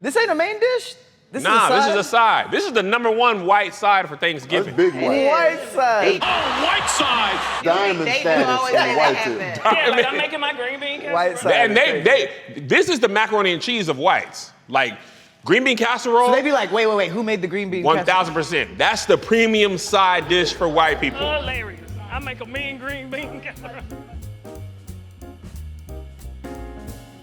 This ain't a main dish? This is a side. This is the #1 white side for Thanksgiving. That's big white. White side. Oh, white side. Diamond status and white too. Yeah, like I'm making my green bean casserole. White side. And this is the macaroni and cheese of whites. Like, green bean casserole. So they be like, wait, who made the green bean casserole? 1,000%. That's the premium side dish for white people. Hilarious. I make a mean green bean casserole.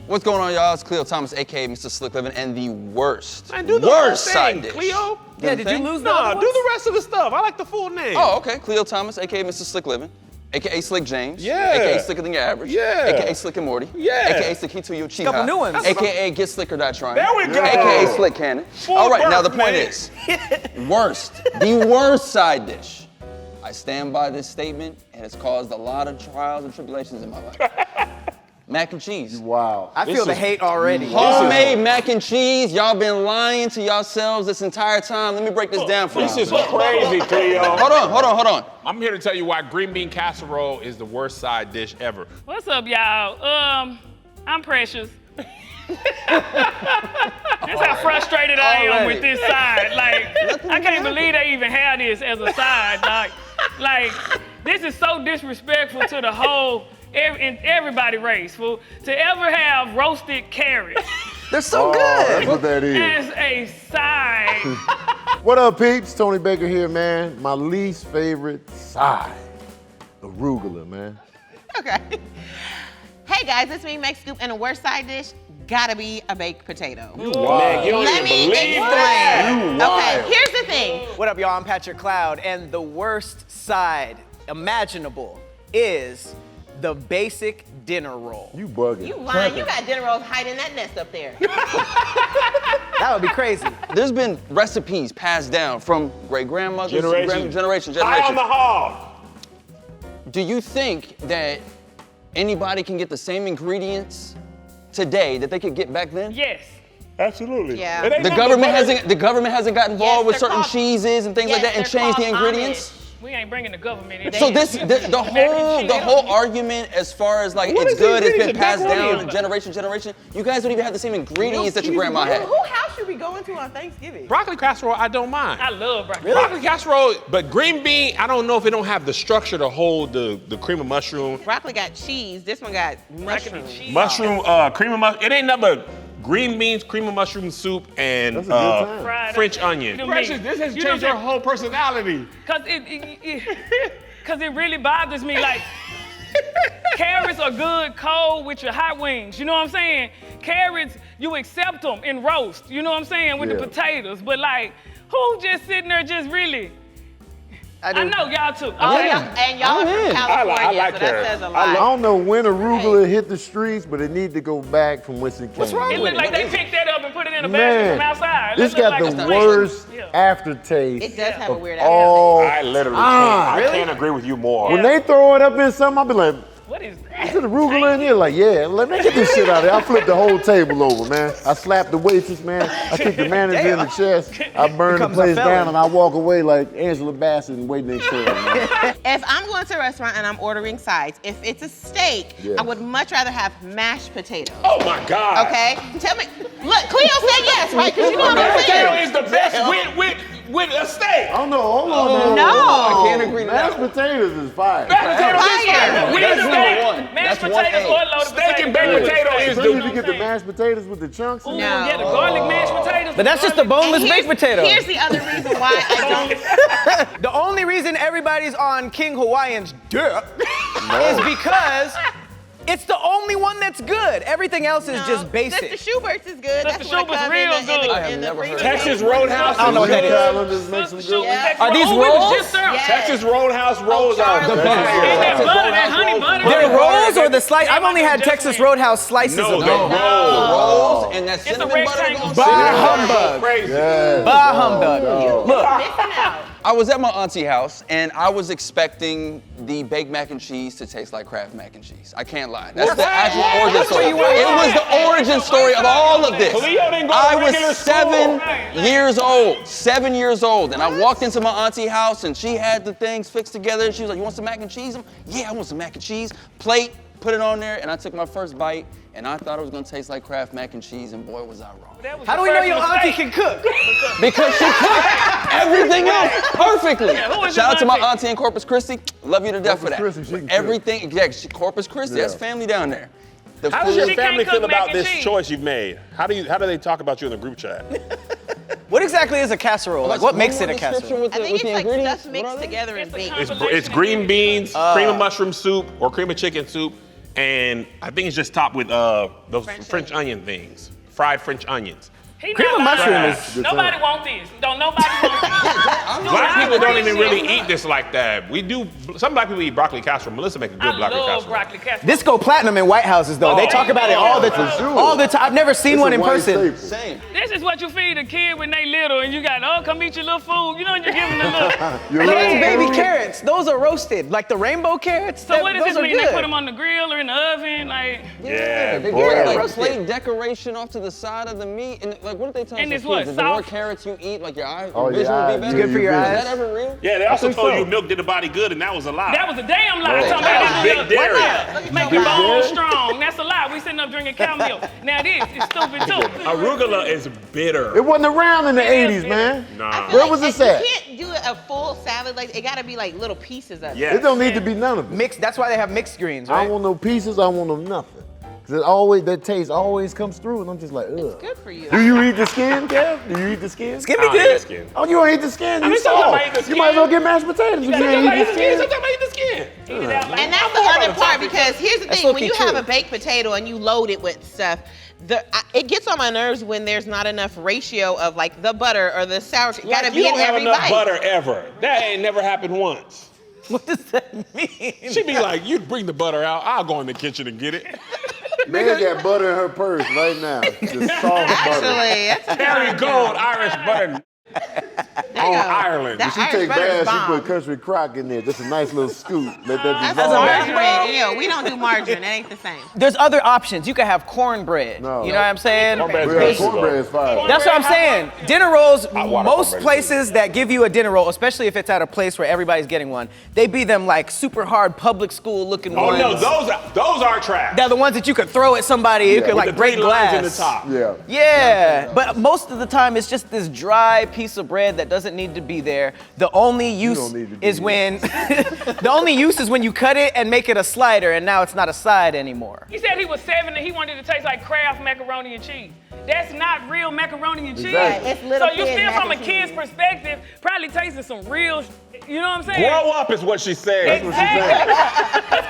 What's going on, y'all? It's Khleo Thomas, aka Mr. Slick Living, and the worst Man, do the worst whole side thing, dish. Khleo. Yeah, did you lose the No, other do ones? the rest of the stuff. I like the full name. Oh, okay. Khleo Thomas, aka Mr. Slick Living, aka Slick James, Yeah. aka Slicker Than Your Average, Yeah. aka Slick and Morty, Yeah. aka Slickito Uchiha, Couple new ones. aka Get Slick or Die Trying, There we go. aka Slick Cannon. Full All right, now the birth, point man. is, the worst side dish. I stand by this statement, and it's caused a lot of trials and tribulations in my life. Mac and cheese. Wow. I feel the hate already. Homemade mac and cheese. Y'all been lying to yourselves this entire time. Let me break this down for you. This is crazy, Khleo. Hold on. I'm here to tell you why green bean casserole is the worst side dish ever. What's up, y'all? I'm Precious. That's how frustrated I am with this side. Like, I can't believe they even have this as a side. Like, this is so disrespectful to the whole everybody race. To ever have roasted carrots They're so That's good. what that is. as a side. What up, peeps? Tony Baker here, man. My least favorite side, arugula, man. Okay. Hey guys, it's me, MegScoop, and the worst side dish gotta be a baked potato. Man, you don't Let even me believe explain. that. Okay, here's the thing. What up, y'all? I'm Patrick Cloud, and the worst side imaginable is the basic dinner roll. You bugging. You lying, you got dinner rolls hiding that nest up there. That would be crazy. There's been recipes passed down from great grandmothers, generation. High on the hog. Do you think that anybody can get the same ingredients today that they could get back then? Yes. Absolutely. Yeah. It ain't The nothing government hasn't got involved with they're certain called- cheeses and things like Yes, that and they're changed the called ingredients? We ain't bringing the government in. So the whole argument as far as like What it's is the good, it's been ingredient? passed Macaroni. down generation. You guys don't even have the same ingredients that your grandma had. Who house should we go into on Thanksgiving? Broccoli casserole, I don't mind. I love broccoli. Broccoli casserole, but green bean, I don't know if it don't have the structure to hold the cream of mushroom. Broccoli got cheese, this one got mushroom. cheese. Mushroom, cream of mushroom. It ain't nothing but green beans, cream of mushroom soup, and That's a good time. Fried French onion. onion. You know what I mean? Precious, this has You know changed what your I'm whole personality. Cause it really bothers me. Like, carrots are good cold with your hot wings. You know what I'm saying? Carrots, you accept them in roast. You know what I'm saying? With the Yeah. potatoes. But like, who just sitting there just really? I do. know y'all too. Oh, Okay. and y'all are from California, I like so that carrots. says a I lot. don't know when arugula hit the streets, but it need to go back from whence it came. What's wrong It with looked like it? they picked that up and put it in a basket from Man, outside. this It looked got like the a plate. worst Yeah. aftertaste. It does have a of weird all. I literally Ah, can't. I can't agree with you more. When they throw it up in something, I'll be like, What is is that? it arugula in here? Like, yeah, let me get this shit out of there. I flip the whole table over, man. I slap the waitress, man. I kick the manager in the chest. I burn the Becomes a place felon. down, and I walk away like Angela Bassett and waiting in chair, man. If I'm going to a restaurant and I'm ordering sides, if it's a steak, Yeah. I would much rather have mashed potatoes. Oh my God. Okay? Tell me, look, Khleo said yes, right? Because you know what I'm Mashed potato saying. is the best with a steak. Oh, no, hold on now. No. I can't agree to Mashed that. potatoes is fire. Mashed potato is Fire. fire. With That's a number steak. one. Mashed That's one potatoes A. or loaded Steak and potatoes. baked potato is Especially the. if you get the mashed potatoes with the chunks. Ooh, No. yeah, the garlic mashed potatoes. But that's just the boneless And baked potato. Here's the other reason why I don't. The only reason everybody's on King Hawaiian's dick is because it's the only one that's good. Everything else is just basic. The Schubert's is good. Sister That's what Schubert's comes real in the, good. I have in the never heard premium. Texas Roadhouse. I don't know what that is. Calendars make some good ones. Are these We was rolls? just there. Yes. Texas Roadhouse rolls are Charlie. the And best. And that Texas butter, that Roadhouse honey rolls. butter. They're that- rolls or the slice? That I've only might had be just Texas me. Roadhouse slices No, of they them. roll. Rolls and that It's a cinnamon butter rectangle. going Bah on. humbug. Crazy. Bah humbug. Look, Missing out. I was at my auntie house and I was expecting the baked mac and cheese to taste like Kraft mac and cheese. I can't lie. That's the actual origin story. It was the origin story of all of this. Khleo didn't go to I regular was school. 7 years old, and I walked into my auntie house and she had the things fixed together. She was like, "You want some mac and cheese?" Yeah, I want some mac and cheese. Plate, put it on there, and I took my first bite, and I thought it was gonna taste like Kraft mac and cheese, and boy, was I wrong. How do we know your auntie can cook? Because she cooked everything else perfectly. who is Shout out to my your auntie in Corpus Christi. Love you to death for that. Corpus Christi, she can cook. Everything, yeah, Corpus Christi, that's family down there. The How does your She can't family cook feel mac about and this cheese. choice you've made? How do they talk about you in the group chat? What exactly is a casserole? Like, what makes it a casserole? I think it's like stuff mixed together and baked. It's green beans, cream of mushroom soup, or cream of chicken soup, and I think it's just topped with those French onion things, fried French onions. Cream of mushroom is. Nobody want this. Don't nobody want this. Black people don't even really eat this like that. We do. Some black people eat broccoli casserole. Melissa make a good I broccoli love casserole. broccoli casserole. This go platinum in White Houses though. They talk about it all the time. sure. All the time. I've never seen It's one a in white person. staple. Same. This is what you feed a kid when they little, and you got, oh, come eat your little food. You know, and you give them the little. You're And right. those baby carrots, those are roasted, like the rainbow carrots. So what does those this are mean? They good. put them on the grill or in the oven, like? Yeah, They boy. get like roasted. plate decoration off to the side of the meat, and like, what did they tell And us it's as what, kids? The more soft? carrots you eat, like your eyes, Oh, your vision yeah, will be better. good for your vision. eyes. Is that ever real? Yeah, they also think told so. you milk did the body good, and that was a lie. That was a damn lie. Right. Talking That about was big dairy. Make your bones strong. That's a lie. We sitting up drinking cow milk. Now this is stupid too. Arugula is bitter. It wasn't around in the It is 80s, man. Nah. Where was this at? You can't do a full salad like it gotta be like little pieces of it. Yeah. It don't need to be none of it. Mixed. That's why they have mixed greens, I right? don't want no pieces, I don't want no nothing. Cause it always, that taste always comes through and I'm just like, ugh. It's good for you. Do you eat the skin, Kev? Do you eat the skin? Skin I be don't eat good. the skin. Oh, you don't eat the skin? You mean, sometimes soft. I eat the You might as well skin. get mashed potatoes if you Sometimes ain't I eat eat the the skin. skin. Sometimes I eat the skin. And that's the other part because here's the thing: when low-key you have true. a baked potato and you load it with stuff, it gets on my nerves when there's not enough ratio of like the butter or the sour cream. Gotta Like, be you in don't have every enough bite. butter ever. That ain't never happened once. What does that mean? She be like, you bring the butter out, I'll go in the kitchen and get it. Man got butter in her purse right now. Just soft butter. Actually, that's Very gold Irish butter on Ireland. That She Irish take butter's baths, she bomb. put country crock in there. Just a nice little scoop. Let that That's a dissolve. margarine. Yeah, we don't do margarine. That ain't the same. There's other options. You could have cornbread. No. You know what I'm saying? Cornbread's Yeah, good. cornbread is fire. That's what I'm saying. Dinner rolls, water most cornbread. places that give you a dinner roll, especially if it's at a place where everybody's getting one, they be them like super hard public school looking Oh ones. no, those are trash. They're the ones that you could throw at somebody, you could With like the break 3 lines glass. in the top. Yeah. Yeah, but most of the time it's just this dry piece of bread that doesn't need to be there. The only use don't need to be is when the only use is when you cut it and make it a slider, and now it's not a side anymore. He said he was 7 and he wanted it to taste like Kraft macaroni and cheese. That's not real macaroni and cheese. Exactly. It's little So you kid still, mac from a and kid's cheese. perspective, probably tasting some real, you know what I'm saying? Grow up is what she said. That's what she said.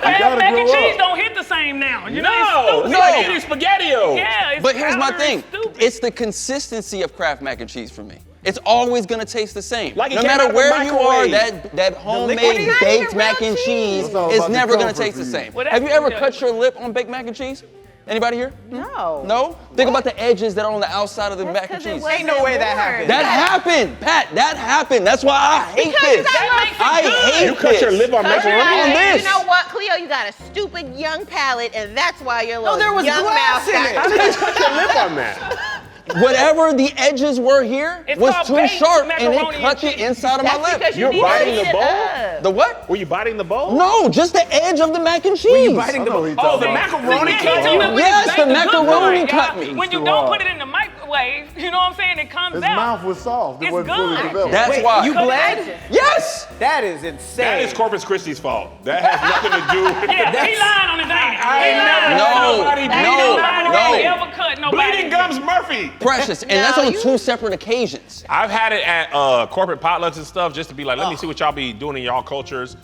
Kraft gotta mac and grow cheese up. don't hit the same now. You know, No, it's it's stupid. like eating spaghetti-o. Yeah, it's But here's my powdery, thing. stupid. It's the consistency of Kraft mac and cheese for me. It's always gonna taste the same. Like it no came out matter of the where you are, microwave. that homemade liquid is baked not mac even and real cheese cheese. It's all is about the never gonna comfort taste for the you. same. Well, Have you that's ever good. cut your lip on baked mac and cheese? Anybody here? No. No? Think about the edges that are on the outside of the mac and 'cause it cheese. wasn't Ain't no way that warm. happened. That happened, Pat. That happened. That's why I hate Because this. you got like I hate You cut your this. lip on Cause you're macaroni? like, on this. You know what, Cleo? You got a stupid young palate, and that's why your little there was young glass mouth in got- it. How did you cut your lip on that? Whatever the edges were here It's was called too baked sharp, and macaroni it cut and the cheese. inside of my That's lip. because you You're need biting to the heat it bowl? up. The what? Were you biting the bowl? No, just the edge of the mac and cheese. biting the I know what he Oh, talking the about. macaroni Yeah, cut he you? told me Yes, it's the baked good macaroni good, cut y'all. me. When you Too don't hard. put it in the microwave, you know what I'm saying? It comes His out. mouth was soft. It It's wasn't fully good. developed. That's Wait, why. you bled? Yes. That is insane. That is Corpus Christi's fault. That has nothing to do with Yeah, he lying on his ass. I He lying. No, Nobody no, Nobody no. ever cut nobody. Bleeding Gums Murphy. Precious, and that's on 2 separate occasions. I've had it at corporate potlucks and stuff just to be like, let me see what y'all be doing in y'all cultures.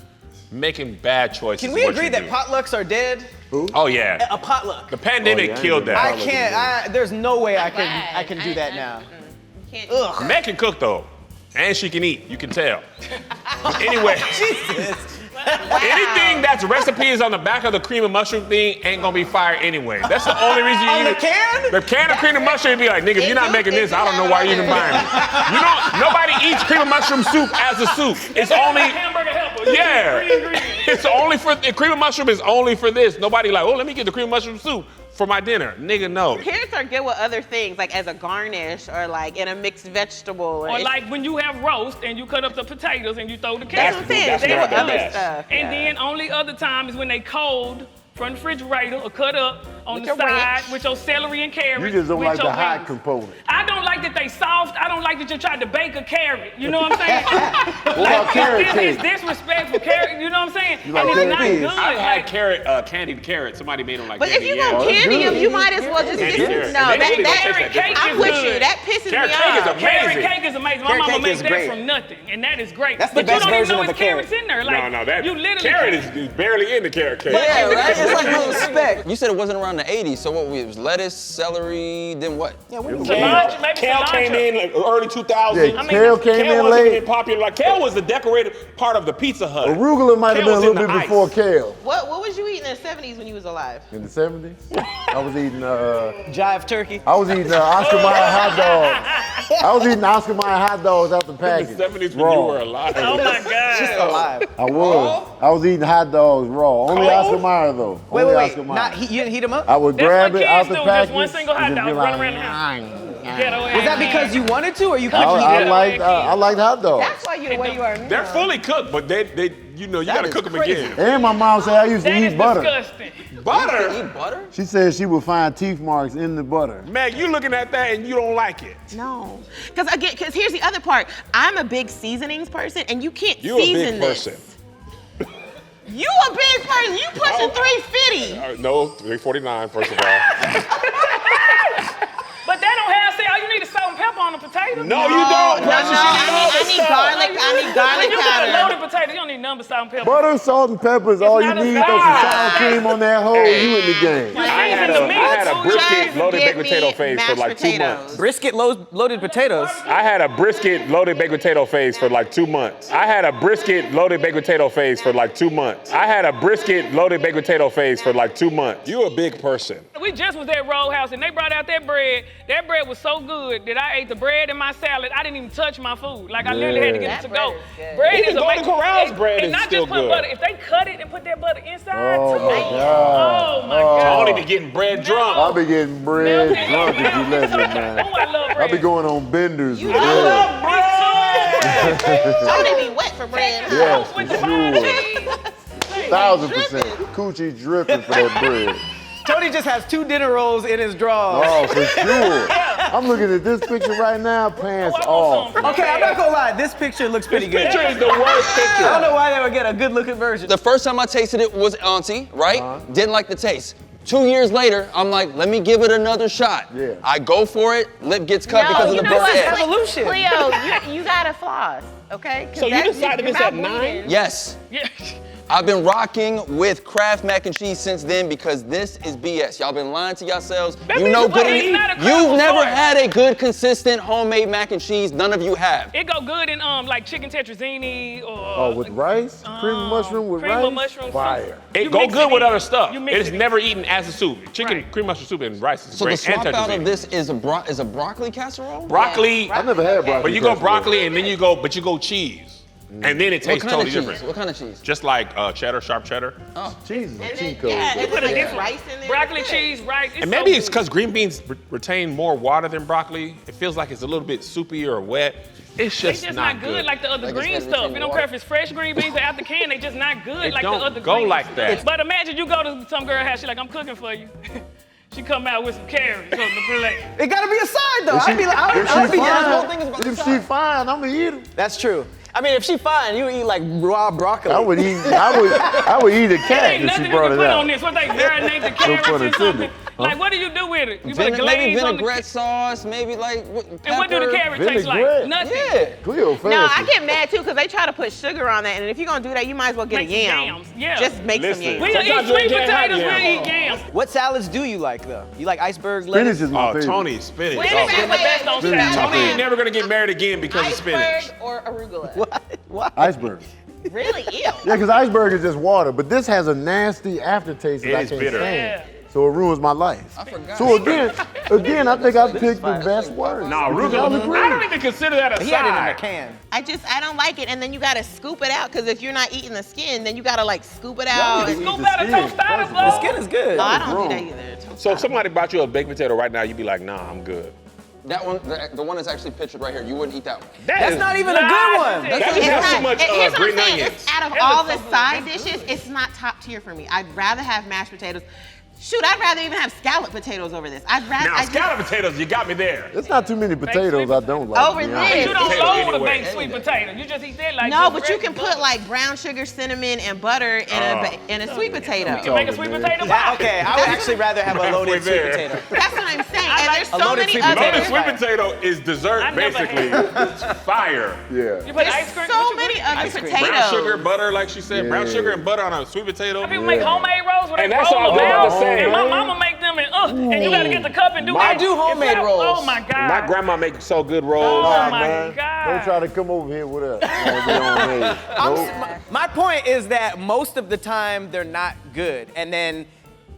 Making bad choices. Can we is what agree you that do. potlucks are dead? Oh yeah. A potluck. The pandemic Oh, yeah, killed I I that. can't. There's no way I Glad. can do that now. Can't Ugh. Meg can cook though, and she can eat. You can tell. But anyway, Jesus. anything that's recipes on the back of the cream of mushroom thing ain't gonna be fire anyway. That's the only reason you On eat the it. can? The can of cream of mushroom be like, nigga, if you're not making this, I don't know why you even buying it. You know, nobody eats cream of mushroom soup as a soup. It's only, Hamburger helper. yeah. Three ingredients. It's only for, the cream of mushroom is only for this. Nobody like, oh, let me get the cream of mushroom soup for my dinner. Nigga, no. Carrots are good with other things, like as a garnish or like in a mixed vegetable. Or like when you have roast and you cut up the potatoes and you throw the that's carrots. what I'm saying. that's They not with the other best. stuff. And yeah. then only other time is when they cold from the refrigerator or cut up on With the your side ranch. with your celery and carrots. You just don't with like your the hot beans. component. I don't like that they soft. I don't like that you tried to bake a carrot. You know what I'm saying? What about carrot it's cake? disrespectful carrot. You know what I'm saying? You like and it's carrot not cake? good. I've had Like, carrot, candied carrot. Somebody made them like But if candy you yams. gonna that's candy them, good. you might as well just Candy get carrot. no. And they really don't That taste that cake I'm is with good. you. That pisses Carrot me cake is off. amazing. Carrot cake is amazing. My Carrot mama cake makes is that great. from nothing, and that is great. That's the but best you don't even version know of it's a carrot. carrots in there. Like, No, that you literally carrot is barely in the carrot cake. Yeah, right? It's like No respect. You said it wasn't around the 80s, so what it was lettuce, celery, then what? cilantro, maybe Kale cilantro. came in like early 2000s. Yeah, kale came in wasn't late. even popular. Like kale was the decorated part of the Pizza Hut. Arugula might have Kale been a was little in bit the before ice. kale. What was you eating in the 70s when you was alive? In the 70s, I was eating Jive turkey. Oscar Mayer hot dogs. I was eating Oscar Mayer hot dogs out the In package. the 70s when raw. you were alive. Oh my God. Just alive. I was eating hot dogs raw. Only Cold? Oscar Mayer though. Wait, Only wait, Oscar wait. Mayer. You didn't heat them up? I would That's grab what it out kids the do, package. just one single hot and just dog, be run like, around the house. Ghetto Is that because you wanted to, or you cooked I it? liked hot dogs. That's why you're the way you are now. They're fully cooked, but they you gotta is cook them crazy. again. And my mom said I used to That is eat butter. disgusting. Butter? Eat butter? She said she would find teeth marks in the butter. Meg, you looking at that and you don't like it. No, because here's the other part. I'm a big seasonings person, and you can't You a season big this. person. You a big person. You pushing 350. No, 349 first of all. But that don't have, see, all you need is salt and pepper on the potato. No, you don't. No, I need garlic. I need garlic You got a powder. loaded potato. You don't need nothing but salt and pepper. Butter, salt, and pepper is all you not a need. salad. Throw some sour cream on that hole, you in the game. I had a brisket loaded baked potato phase for like 2 months. Brisket loaded potatoes. I had a brisket loaded baked potato phase for like 2 months. I had a brisket loaded baked potato phase for like 2 months. I had a brisket loaded baked potato phase for like 2 months. You a big person. We just was at Roadhouse and they brought out that bread. That bread was so good that I ate the bread and my salad. I didn't even touch my food. Like I literally had to get it to go. Bread Even is Golden amazing. Corral's bread and is not still just put good. butter. If they cut it and put that butter inside Oh too. my God. Oh my God. Tony be getting bread drunk. I'll be getting bread drunk if you let me, Oh, man. I love bread. I'll be going on benders with I bread. love bread. Tony be wet for bread. Yes, With for the fine sure. cheese. 1000%. Coochie dripping for that bread. Tony just has 2 dinner rolls in his drawers. Oh, for sure. I'm looking at this picture right now, pants I off. want some. Okay, I'm not gonna lie. This picture looks pretty good. Picture is the worst I picture. don't know why they would get a good looking version. The first time I tasted it was auntie, right? Didn't like the taste. 2 years later, I'm like, let me give it another shot. Yeah. I go for it, lip gets cut because of the burnt edge. Evolution. Cleo, you gotta floss, okay? 'Cause So you that- decided your this at mouth 9? bleeding. Yes. Yeah. I've been rocking with Kraft mac and cheese since then because this is BS. Y'all been lying to yourselves. That You means know it's good. like it's not a You've Kraft never store. had a good, consistent homemade mac and cheese. None of you have. It go good in like chicken tetrazzini or Oh, with rice? Cream of mushroom with cream rice? of mushroom soup. Fire. It You go mix good it with in. other stuff. You mix It is it in. never eaten as a soup. Chicken, Right. cream mushroom soup and rice is So great. the swap and out of tetrazzini. this is a broccoli casserole? Broccoli, I've never had broccoli. but you go casserole. broccoli and then you go cheese. And then it What tastes kind totally of cheese? different. What kind of cheese? Just like cheddar, sharp cheddar. Cheese is a And cheat then, code. yeah, and Put a then different rice in there. broccoli, It's cheese, rice. It's And maybe so it's good. because green beans retain more water than broccoli. It feels like it's a little bit soupy or wet. It's They just, just not good like the other Like it's green gotta stuff. retain You don't water. care if it's fresh green beans or out the can. They just not good It like don't the other go green like stuff. that. But imagine you go to some girl house. She like, I'm cooking for you. She come out with some carrots on the plate. It gotta be a side though. If I'd be like, I'd be fine, if she fine, I'ma eat her. That's true. I mean, if she fine, you eat like raw broccoli. I would eat a cat Ain't if nothing she you brought can it put out. on this. What they marinate the No carrots pun or intended. something. Like, what do you do with it? You put a Maybe glaze on the vinaigrette sauce, maybe like And what do the pepper. carrot taste like? Vinaigrette? Nothing. Yeah. Cleo fancy. No, I get mad too because they try to put sugar on that, and if you're gonna do that, you might as well get Make a some yam. yams, yeah. Just make Listen. some yams. We'll eat Sometimes you sweet can't have potatoes, we'll yams. eat yams. What salads do you like though? You like iceberg Spinach lettuce? is my Oh, favorite. Tony, spinach. Wait a Oh, minute, The best on Spinach. salad. Tony ain't never gonna get married again because of spinach. Iceberg or arugula? What? Iceberg. Really? Ew. Yeah, because iceberg is just water, but this has a nasty aftertaste that It I is can't bitter. stand. So it ruins my life. I forgot. So again, I think I picked the best word. Nah, Because y'all arugula. agree. I don't even consider that a He had it in a side. can. I don't like it, and then you gotta scoop it out because if you're not eating the skin, then you gotta like scoop it out. need to eat Scoop the out a skin, tostada, first of bro. all. The skin is good. No, I don't do wrong. that either. So if somebody brought you a baked potato right now, you'd be like, nah, I'm good. That one, the one that's actually pictured right here, you wouldn't eat that one. That's not even a good one. That's too much Here's what I'm green saying. onions. It's out of all the side dishes, it's not top tier for me. I'd rather have mashed potatoes. Shoot, I'd rather even have scalloped potatoes over this. I'd rather. Now, scalloped potatoes, you got me there. There's not too many potatoes I don't like. Over to be this. honest. You don't Potato load a anyway. baked sweet potato. You just eat that like No, just but you can regular. put like brown sugar, cinnamon, and butter in a sweet potato. You can make a sweet man. potato Yeah, pie. okay, I would actually rather have a loaded Halfway sweet there. potato. That's what I'm saying. And there's a so loaded many sweet other. potato. Loaded sweet potato is dessert, I never basically. had It's fire. Yeah. You put There's ice cream. so what you many put? other Ice cream. potatoes. Brown sugar, butter, like she said. Brown Yeah. sugar and butter on a sweet potato. People make homemade rolls where And they that's roll all them I'm about out. to say. And my mama make them and you gotta get the cup and do that. I do homemade It's rolls. Oh my God. My grandma makes so good rolls. Oh my Man, God. don't try to come over here with us. My point is that most of the time they're not good, and then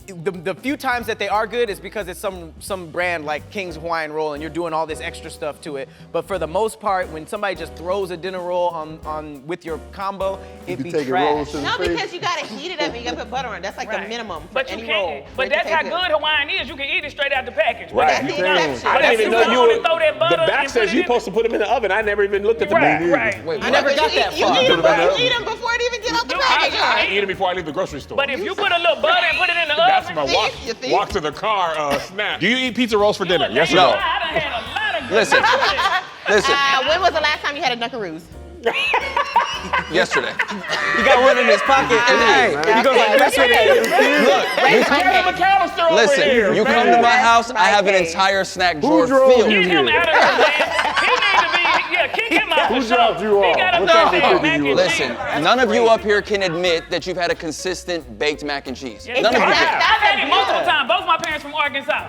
the few times that they are good is because it's some brand like King's Hawaiian Roll and you're doing all this extra stuff to it. But for the most part, when somebody just throws a dinner roll on with your combo, You it be be taking trash. rolls to the No, face. because you gotta heat it up and you gotta put butter on it. That's like Right. the minimum for But you any can't. roll. But that's how good Hawaiian is. You can eat it straight out the package. Right. That's the exception. I didn't even know That's you the were. one to throw that butter The back and says put it you're in. supposed to put them in the oven. I never even looked at the Right, back. right. I never got You that eat- far. You eat them before it even get out the package. I eat it before I leave the grocery store. But if you put a little butter and put it in the That's oven, my You think? walk to the car snap. Do you eat pizza rolls for dinner? Yes or No. no? I done had a lot of good Listen. shit. Listen, When was the last time you had a Dunkaroos? yesterday. He got one in his pocket, and hey, he goes like this with it. Kevin McAllister over Listen, here. you come to my house, I have an entire snack drawer drove filled. you? Get him out of here, man. He need to be, kick him out for Who dropped sure. you He off? got a What time they dog picking mac you and up? cheese. Listen, none of you up here can admit that you've had a consistent baked mac and cheese. None of you I've can. had it multiple times. Both my parents from Arkansas.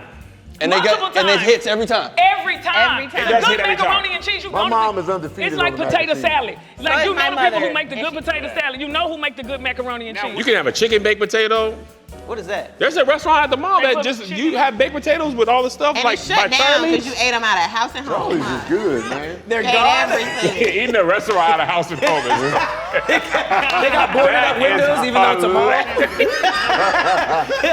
And it Multiple hits every time. Every time. Every time. And It does good hit every time. macaroni and cheese. You My go to mom the- is undefeated It's like on the mac potato and cheese. salad. So Like is you my know the people mother. who make the And good potato salad. You know who make the good macaroni and cheese. You can have a chicken baked potato. What is that? There's a restaurant at the mall They that put just chicken- you have baked potatoes with all the stuff And like it by shut down because Charlie's. you ate them out of house and home. Charlie's is good, man. They're Ate gone. everything. Eating a restaurant out of house and home. They got boarded up windows, even though it's a mall.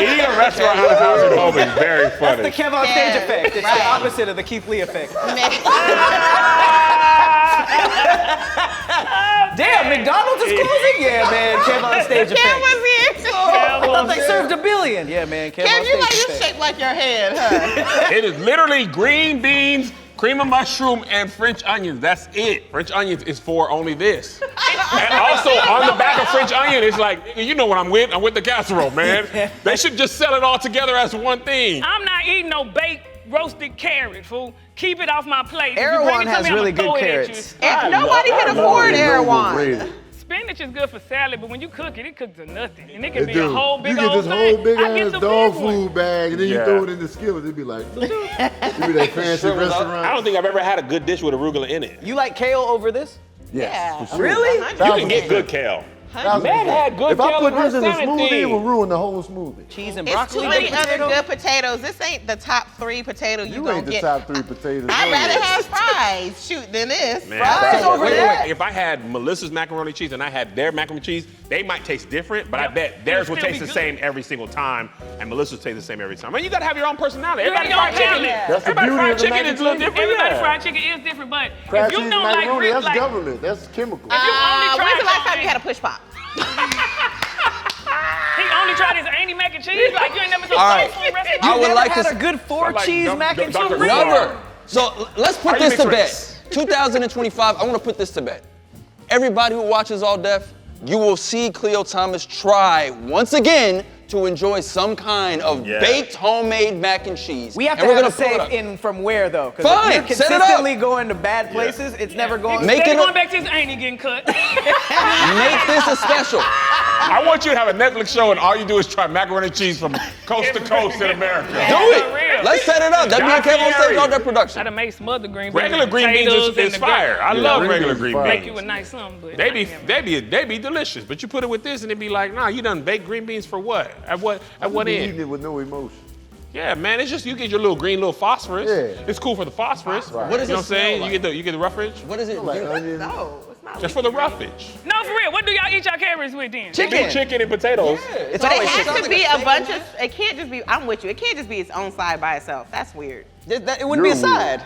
Eating a restaurant out of house and home is very The funny. KevOnStage Yeah, effect. It's right. the opposite of the Keith Lee effect. Damn, McDonald's is closing? Yeah, man, KevOnStage effect. Kev was here. I thought they served $1 billion. Yeah, man, Kev, you like KevOnStage you effect. shaped like your head, huh? It is literally green beans, cream of mushroom, and French onions. That's it. French onions is for only this. And also on the back of French onion, it's like, nigga, you know what I'm with? I'm with the casserole, man. They should just sell it all together as one thing. I'm not eating no baked roasted carrot, fool. Keep it off my plate. If you Erewhon bring it to has me, I'ma really good throw it at you. carrots. And nobody can afford Erewhon. Spinach is good for salad, but when you cook it, it cooks to nothing. And it can be a Dude, whole big you get old this whole thing. big I get ass the dog big one. food bag, and then you Yeah. throw it in the skillet. It'd be like, it'd be that fancy restaurant. I don't think I've ever had a good dish with arugula in it. You like kale over this? Yes, for sure. Really? You can get good kale. Man had good If I kale put in her this in a salad smoothie, it thing. will ruin the whole smoothie. Cheese and It's broccoli? too many baked other potato? good potatoes. This ain't the top 3 potato you You gonna ain't the get. top 3 potatoes. I'd rather anyway. have fries, shoot, than this. Man, Fries over there? If I had Melissa's macaroni cheese and I had their macaroni cheese, they might taste different, but I Yep. bet theirs It'll would still taste be the good. same every single time, and Melissa's taste the same every time. I mean, you gotta have your own personality. You Everybody got fried your own chicken. palate. That's the Everybody beauty fried of the chicken mac is and a little cheese. different. Everybody Yeah. fried chicken is different, but Crab if you cheese don't and like macaroni, ribs, that's like government. That's chemical. If you only When's tried the last time something- you had a push pop? he only tried his Andy mac and cheese, like you ain't never seen All right. soul food recipe. I would Never like had to a good 4 like cheese Dr. mac and Dr. cheese? Never. So let's put Are you this to bed. mixed 2025, I want to put this to bed. Everybody who watches All Def, you will see Khleo Thomas try once again to enjoy some kind of Yeah. baked homemade mac and cheese. We have And to we're have a gonna pull it safe up. in from where, though? Because Fine, if you're set it up. consistently going to bad places, it's never going Make They it going a- back to his Andy getting cut. Make this a special. I want you to have a Netflix show and all you do is try macaroni and cheese from coast to coast in America. Do For real. it. Let's set it up. That'd be a KevOnStage All Def I production. done made smothered green beans. Regular and green beans potatoes is and the fire. I Yeah, love green regular beans green fire. Make you a beans. nice something, but They be delicious, but you put it with this and it'd be like, nah, you done baked green beans for what? At what Eating end? it with no emotion. Yeah, man, it's just you get your little green little phosphorus. Yeah. It's cool for the phosphorus. What does You know it what I'm saying? smell You get the rough ridge. What is it? Like do? onions. No. Just for the roughage. No, for real. What do y'all eat y'all carrots with then? Chicken and potatoes. It's But it always has chicken. to be a bunch of. It can't just be. I'm with you. It can't just be its own side by itself. That's weird. It wouldn't be a side.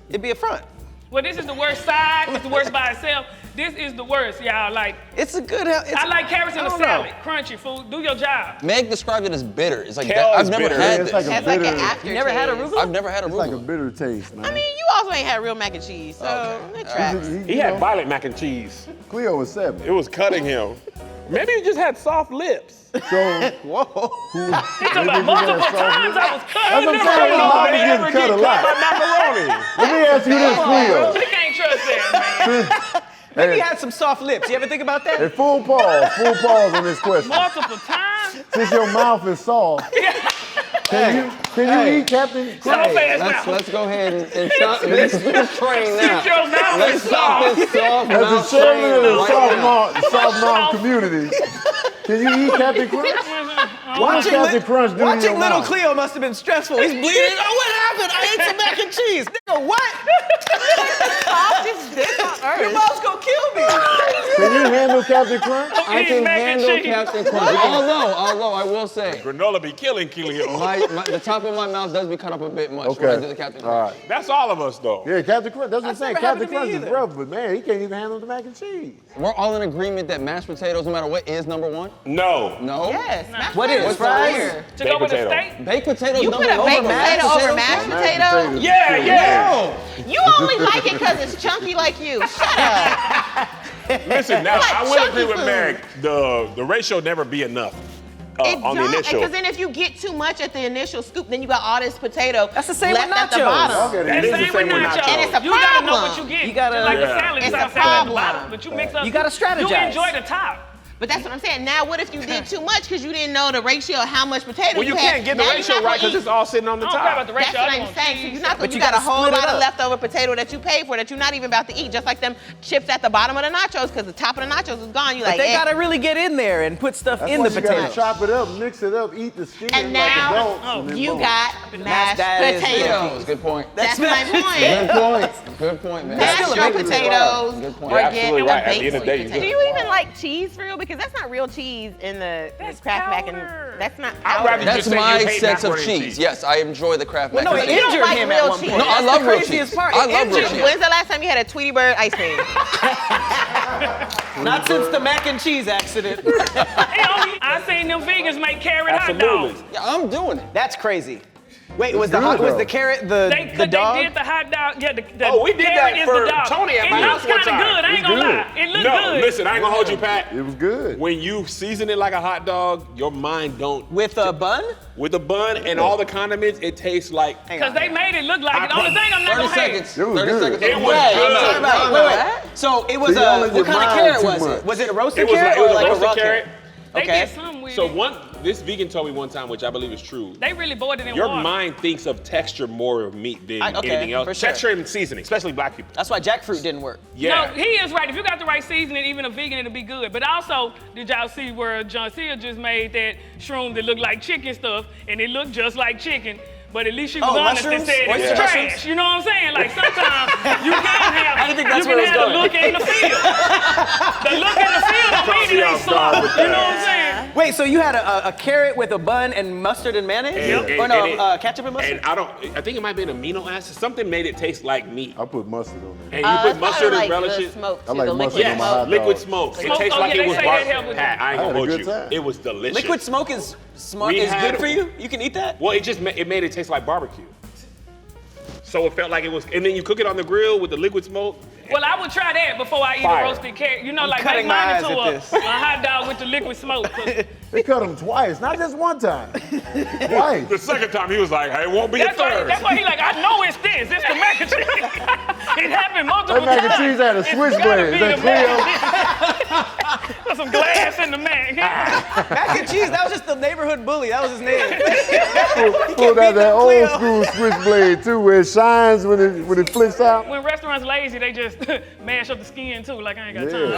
It'd be a front. Well, this is the worst side. It's the worst by itself. This is the worst, y'all. Like, It's a good. I like carrots in a salad. Crunchy food. Do your job. Meg described it as bitter. It's like Kale that. I've is never bitter. had It's this. like a It's like an bitter. aftertaste. You never had arugula? I've never had It's like a arugula. bitter taste, man. I mean, you also ain't had real mac and cheese, so it tracks. He had violet mac and cheese. Khleo was 7. It was cutting him. Maybe he just had soft lips. So, Whoa. It's about multiple times I was cut. That's what I'm saying. My mouth is getting cut a lot. Macaroni. Let me ask you this, Khleo. We can't trust that, man. Maybe he had some soft lips. You ever think about that? Hey, full pause on this question. Multiple times. Since your mouth is soft, can you eat Captain So Crunch? fast now. Let's go ahead and stop this train now. Your mouth Let's is stop soft. this soft As mouth a chairman of train the right soft mouth community, can you eat Captain Crunch? What does Captain Crunch do to watching your little mouth? Cleo must have been stressful. He's bleeding. Oh, what happened? I ate some mac and cheese. Nigga, what? Softest dick on Your earth. mouth's gonna kill me. Can you handle Captain Crunch? I Eat can mac and handle cheese. Captain Crunch. Although I will say, Granola be killing Khleo. the top of my mouth does be cut up a bit much Okay. when I do the Captain All Crunch. right. That's all of us, though. Yeah, Captain Crunch. That's what I'm saying. never happened Captain to me Crunch is either. rough, but man, he can't even handle the mac and cheese. We're all in agreement that mashed potatoes, no matter what, is number one. No. No. Yes. mashed What potatoes is? Fries? fire. To go with a potato. steak? Baked potatoes. You number put a one baked over potato over mashed potato? Yeah, yeah. You only like it because it's chunky like you. Shut up. Listen, now Like I will agree chunky with food. Meg. The ratio never be enough on the initial. Because then if you get too much at the initial scoop, then you got all this potato That's the same left with at the nachos. bottom. Okay, That is the Same same with with nachos. nachos. And it's a You gotta know problem. what you get. You gotta- Just like Yeah. the salad, It's it's a salad at the problem. bottom, but you mix up. You gotta strategize. You enjoy the top. But that's what I'm saying. Now, what if you did too much because you didn't know the ratio of how much potato Well, you had? can't get the Now you're ratio not right gonna because it's all sitting on the I don't care about top. the That's ratio. what I I'm just saying. want So you're cheese. not. But You you got a gotta whole split it lot of up. leftover potato that you paid for that you're not even about to eat. Just like them chips at the bottom of the nachos, because the top of the nachos is gone. You But like, they eh. gotta really get in there and put stuff That's in why the you gotta potato. chop it up, mix it up, eat the skin And like now adults. and then you boom. got mashed that is potatoes. Good point. That's my Good point. point. Good point, man. Mashed still a your big potatoes Good point. or You're get absolutely a right. At the baked end of the day, you potato. do. Do you even like cheese for real? Because that's not real cheese in the That's Kraft mac and powder. that's not I'd powder. rather That's just say my you hate sense of macaroni and cheese. Yes, I enjoy the Kraft Well, mac no, and it cheese. don't injured like him real at one cheese. point. No, I That's love the real craziest cheese. part. I It love real injured cheese. him. When's the last time you had a Tweety Bird ice cream? Not since the mac and cheese accident. I seen them vegans make carrot hot Absolutely. dogs. Yeah, I'm doing it. That's crazy. Wait, was good, was though. the carrot They the dog? did the hot dog. Yeah, the Oh, we did carrot that is for the dog. Tony at it my looks house one kind of time. good. I ain't gonna lie. It looks No, good. listen, I ain't gonna hold you, Pat. It was good. When you season it like a hot dog, your mind don't. With a bun? With the bun and all the condiments, it tastes like. Because they made it look like it. The only thing I'm not 30 gonna hate. seconds. It was 30 good. seconds. It was Wait, good. wait. So it was See, you only what get kind of mine carrot too was much. it? Was it a roasted It was carrot like, it was or a like a roasted raw carrot. carrot? They Okay. did something with So it. this vegan told me one time, which I believe is true. They really boiled it in Your water. mind thinks of texture more of meat than Okay, anything else. for sure. Texture and seasoning, especially black people. That's why jackfruit didn't work. Yeah. No, he is right. If you got the right seasoning, even a vegan, it'll be good. But also, did y'all see where John Cena just made that shroom that looked like chicken stuff, and it looked just like chicken? But at least she was Oh, honest and mushrooms? said it's Oyster trash. mushrooms? You know what I'm saying? Like sometimes you can have, I didn't think that's you can where it was have the going. look and the feel. The look and the feel don't mean it ain't soft. You know what I'm saying? Wait, so you had a carrot with a bun and mustard and mayonnaise? And- Or no, and ketchup and mustard? And I think it might be an amino acid. Something made it taste like meat. I put mustard on there. And you put It's mustard probably and relish the it. smoke I too, like the mustard liquid on my smoke. hot Liquid dog. smoke. It Smoke, tastes oh, like yeah, it they was say that help with Pat, I ain't I had gonna a hold good you. time. It was delicious. Liquid smoke is We is had- good for you? You can eat that? Well, it made it taste like barbecue. So it felt like it was, and then you cook it on the grill with the liquid smoke. Well, I would try that before I eat Fire. a roasted carrot. You know, like cutting make my mine eyes into at this. a hot dog with the liquid smoke. 'Cause They cut them twice, not just one time. Twice. The second time he was like, "Hey, it won't be a That's third." why he like, I know it's this. It's the mac and cheese. It happened multiple That times. mac and cheese had a It's switchblade. gotta Is be that the mac and cheese. Put some glass in the mac. Mac and cheese, that was just the neighborhood bully. That was his name. Pulled out that old Khleo. school switchblade too, where it shines when it flicks out. When restaurants lazy, they just mash up the skin too. Like I ain't got time.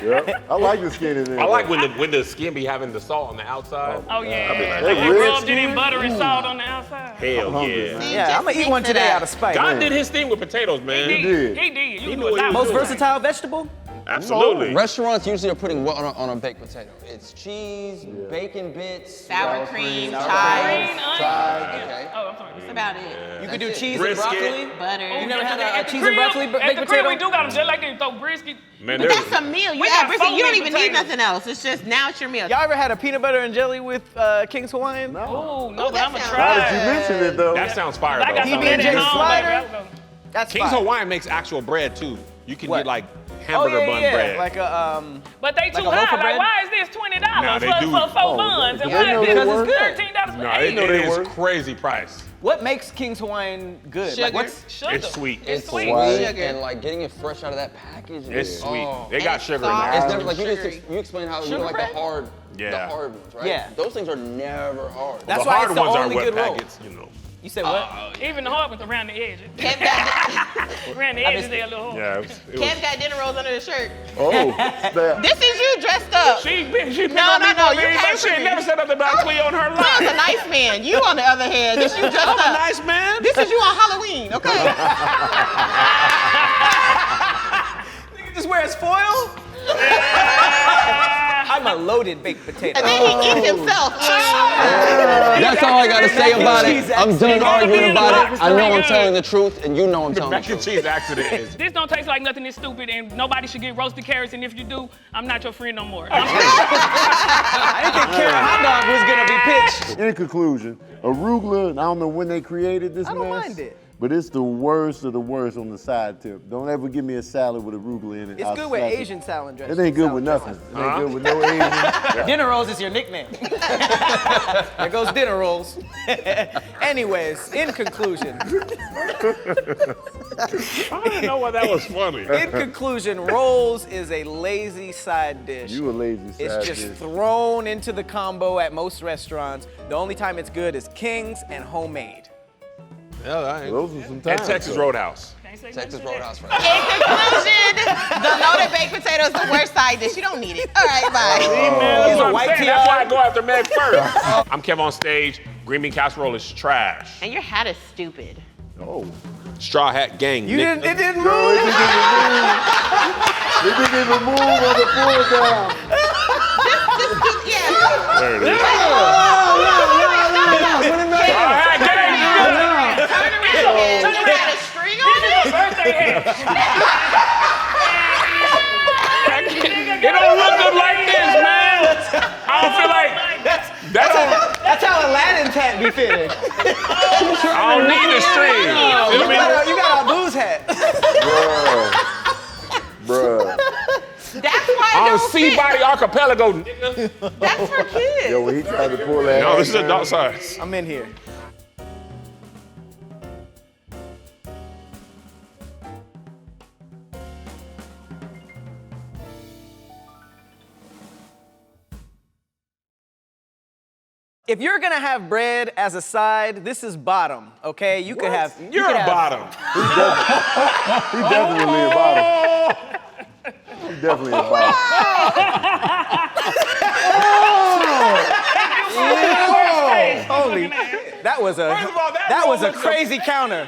Yep. I like the skin in there. I like when the skin be having the salt on the outside. Oh yeah. like, Like that they red rubbed it in skin? butter and salt on the outside. Hell hungry. yeah. Yeah, I'm gonna eat one today out of spite. God did his thing with potatoes, man. He did. did. You He can knew do a what he lot was Most with it. versatile vegetable? Absolutely. Restaurants usually are putting what on a baked potato? It's cheese, bacon bits, Sour cream, Green chives. onion. Okay. Oh, I'm sorry. That's about it. You could do cheese Brisket. and broccoli. Butter. You never had At a the cheese crib- and broccoli At baked the crib, potato? we do got them just like they throw brisket. Man, But there's- that's a meal. You We have got brisket. You don't four even meat need potatoes. nothing else. It's just now it's your meal. Y'all ever had a peanut butter and jelly with King's Hawaiian? No. Oh, no, Oh, but that I'm going to sounds Now try that you it. mention it though. that sounds fire I got though. some PB&J at home. slider? Like, That's King's fire. Hawaiian makes actual bread too. You can What? get like Oh, hamburger yeah, bun yeah, bread. like a but they too a loaf of high. bread? Like, why is this $20 Nah, they for do. 4 buns? And they why know is they this work. $13 for No, 8? it they is work. crazy price. what makes King's Hawaiian good? Sugar. Like what's Sugar. It's sweet. It's sweet. Why? Sugar. And like getting it fresh out of that package. It's is- sweet. Oh. They got And sugar in soft. there. It's never like you Sugary. you explain how you Sugar know, like bread? the hard Yeah. ones, right? Yeah. Those things are never hard. That's the why hard it's the ones are only wet good roll. packets, you know. You said what? Even the hard ones around the edges. Kev got, Around the edges, they're a little hard. Yeah, it was Kev got dinner rolls under his shirt. Oh, snap. This is you dressed up. She No, you you can't. She came ain't for never me. said nothing about Khleo in her Cleo's a life. nice man. You, on the other hand, this you dressed I'm a up. nice man. This is you on Halloween, okay? Nigga just wears foil? I'm a loaded baked potato. And then he eats himself. That's all I gotta say about it. I'm done arguing about it. I know I'm Pretty good. telling the truth, and you know I'm telling the Mac and truth. cheese accident is. This don't taste like nothing. It's stupid, and nobody should get roasted carrots. And if you do, I'm not your friend no more. I didn't think carrot hot dog was gonna be pitched. In conclusion, arugula, I don't know when they created this I don't mess, mind it. but it's the worst of the worst on the side tip. Don't ever give me a salad with arugula in it. It's I'll good with slap it. Asian salad dressing. It ain't good with Salad nothing. It ain't good with no Asian. Dinner rolls is your nickname. There goes dinner rolls. Anyways, in conclusion, I didn't know why that was funny. in conclusion, rolls is a lazy side dish. You a lazy side It's just dish. thrown into the combo at most restaurants. The only time it's good is King's and homemade. Those are some And times. Texas though. Roadhouse. Can't say Texas nothing to that. Roadhouse right In conclusion, the loaded baked potato is the worst side dish. You don't need it. All right, bye. That's He's a what I'm white saying. That's why I TR. go after Meg first. I'm KevOnStage. Green bean casserole is trash. And your hat is stupid. Oh. Straw hat gang. You Nick. didn't. It didn't No, move. it didn't even move on the pull down. Yeah. There it is. Turn Straw hat gang. around. Turn around. Had a string on it. Birthday hat. It don't look good like this, man. I don't feel like That's how Aladdin's hat be fitting. I don't need the string. You know what I mean? You got a booze hat. Bruh. That's why it On don't sea fit. body archipelago, nigga. That's for kids. Yo, when he tried to pull that. No, this is man. adult size. I'm in here. If you're gonna have bread as a side, this is bottom, okay? You could have. you You're could a have- bottom. He definitely a bottom. He definitely a bottom. Holy, that was a First of all, that that was a roll looks crazy counter.